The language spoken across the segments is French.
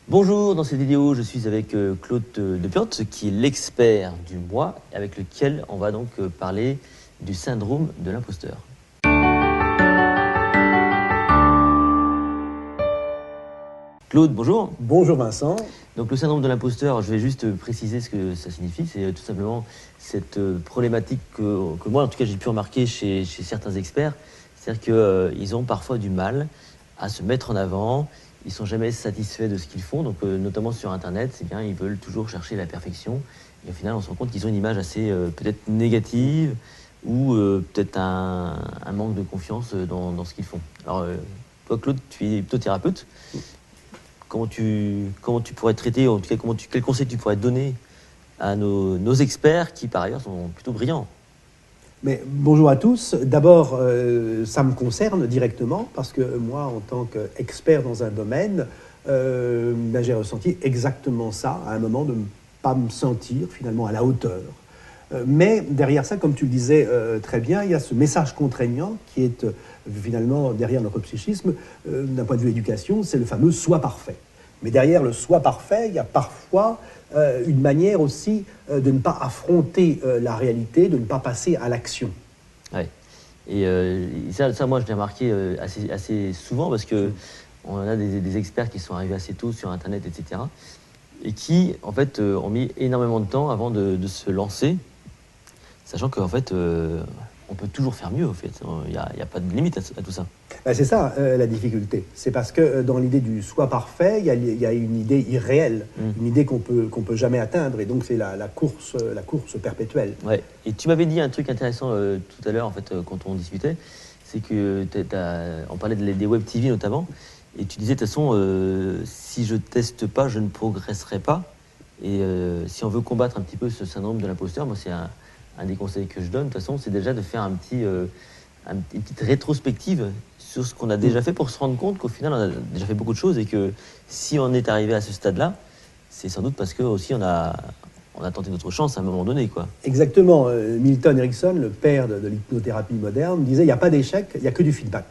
Bonjour, dans cette vidéo, je suis avec Claude Depiante, qui est l'expert du mois, avec lequel on va donc parler du syndrome de l'imposteur. Claude, bonjour. Bonjour Vincent. Donc le syndrome de l'imposteur, je vais juste préciser ce que ça signifie. C'est tout simplement cette problématique que moi, en tout cas, j'ai pu remarquer chez certains experts. C'est-à-dire qu'ils ont parfois du mal à se mettre en avant. Ils ne sont jamais satisfaits de ce qu'ils font. Donc notamment sur Internet, eh bien, ils veulent toujours chercher la perfection. Et au final, on se rend compte qu'ils ont une image assez peut-être négative ou peut-être un manque de confiance dans ce qu'ils font. Alors toi, Claude, tu es plutôt thérapeute. Comment tu pourrais traiter, en tout cas, quels conseils tu pourrais donner à nos experts qui, par ailleurs, sont plutôt brillants? Mais bonjour à tous. D'abord, ça me concerne directement parce que moi, en tant qu'expert dans un domaine, j'ai ressenti exactement ça à un moment de ne pas me sentir finalement à la hauteur. Mais derrière ça, comme tu le disais très bien, il y a ce message contraignant qui est finalement derrière notre psychisme, d'un point de vue éducation, c'est le fameux « soi parfait ». Mais derrière le « soi parfait », il y a parfois une manière aussi de ne pas affronter la réalité, de ne pas passer à l'action. Ouais. Et ça, moi, je l'ai remarqué assez souvent parce que on a des experts qui sont arrivés assez tôt sur Internet, etc. Et qui, en fait, ont mis énormément de temps avant de se lancer, sachant qu'en fait, on peut toujours faire mieux, en fait. Il n'y a pas de limite à tout ça. Ben c'est ça la difficulté. C'est parce que dans l'idée du soi parfait, il y a une idée irréelle, une idée qu'on peut jamais atteindre, et donc c'est la course perpétuelle. Ouais. Et tu m'avais dit un truc intéressant tout à l'heure, en fait, quand on discutait, c'est que on parlait des web TV notamment, et tu disais de toute façon, si je teste pas, je ne progresserai pas. Et si on veut combattre un petit peu ce syndrome de l'imposteur, moi c'est un des conseils que je donne, de toute façon, c'est déjà de faire une petite rétrospective sur ce qu'on a déjà fait pour se rendre compte qu'au final, on a déjà fait beaucoup de choses et que si on est arrivé à ce stade-là, c'est sans doute parce que aussi on a tenté notre chance à un moment donné, quoi. Exactement. Milton Erickson, le père de l'hypnothérapie moderne, disait il n'y a pas d'échec, il n'y a que du feedback.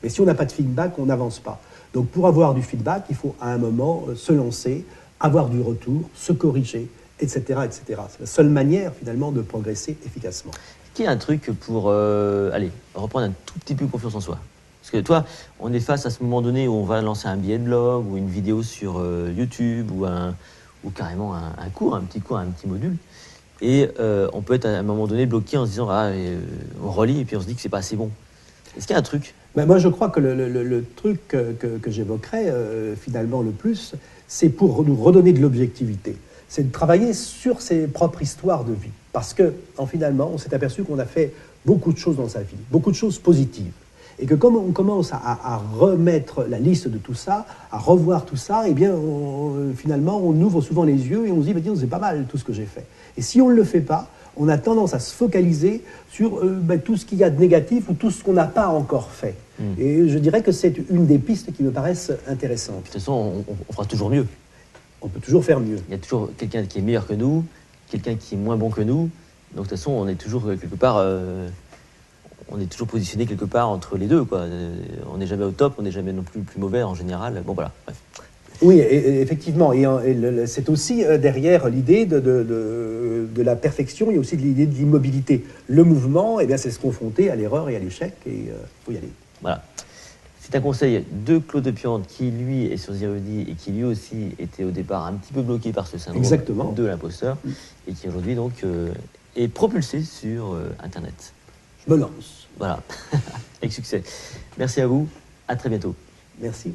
Mais si on n'a pas de feedback, on n'avance pas. Donc pour avoir du feedback, il faut à un moment se lancer, avoir du retour, se corriger, etc., etc. C'est la seule manière, finalement, de progresser efficacement. Qu'il y a un truc pour reprendre un tout petit peu confiance en soi. Parce que toi, on est face à ce moment donné où on va lancer un billet de blog ou une vidéo sur YouTube ou carrément un cours, un petit module. Et on peut être à un moment donné bloqué en se disant on relit et puis on se dit que c'est pas assez bon. Est-ce qu'il y a un truc? Ben moi, je crois que le truc que j'évoquerais finalement le plus, c'est pour nous redonner de l'objectivité. C'est de travailler sur ses propres histoires de vie. Parce que, finalement, on s'est aperçu qu'on a fait beaucoup de choses dans sa vie, beaucoup de choses positives. Et que comme on commence à remettre la liste de tout ça, à revoir tout ça, eh bien, finalement, on ouvre souvent les yeux et on se dit, c'est pas mal tout ce que j'ai fait. Et si on ne le fait pas, on a tendance à se focaliser sur tout ce qu'il y a de négatif ou tout ce qu'on n'a pas encore fait. Et je dirais que c'est une des pistes qui me paraissent intéressantes. De toute façon, on fera toujours mieux. On peut toujours faire mieux. Il y a toujours quelqu'un qui est meilleur que nous, quelqu'un qui est moins bon que nous. Donc de toute façon, on est toujours quelque part, on est toujours positionné quelque part entre les deux, quoi. On n'est jamais au top, on n'est jamais non plus le plus mauvais en général. Bon voilà, bref. Oui, effectivement. Et c'est aussi derrière l'idée de la perfection, il y a aussi l'idée de l'immobilité. Le mouvement, eh bien, c'est se confronter à l'erreur et à l'échec, et il faut y aller. Voilà. C'est un conseil de Claude Depiante qui, lui, est sur Zerudi et qui, lui aussi, était au départ un petit peu bloqué par ce syndrome de l'imposteur et qui, aujourd'hui, donc, est propulsé sur Internet. Je me lance. Voilà. Avec succès. Merci à vous. À très bientôt. Merci.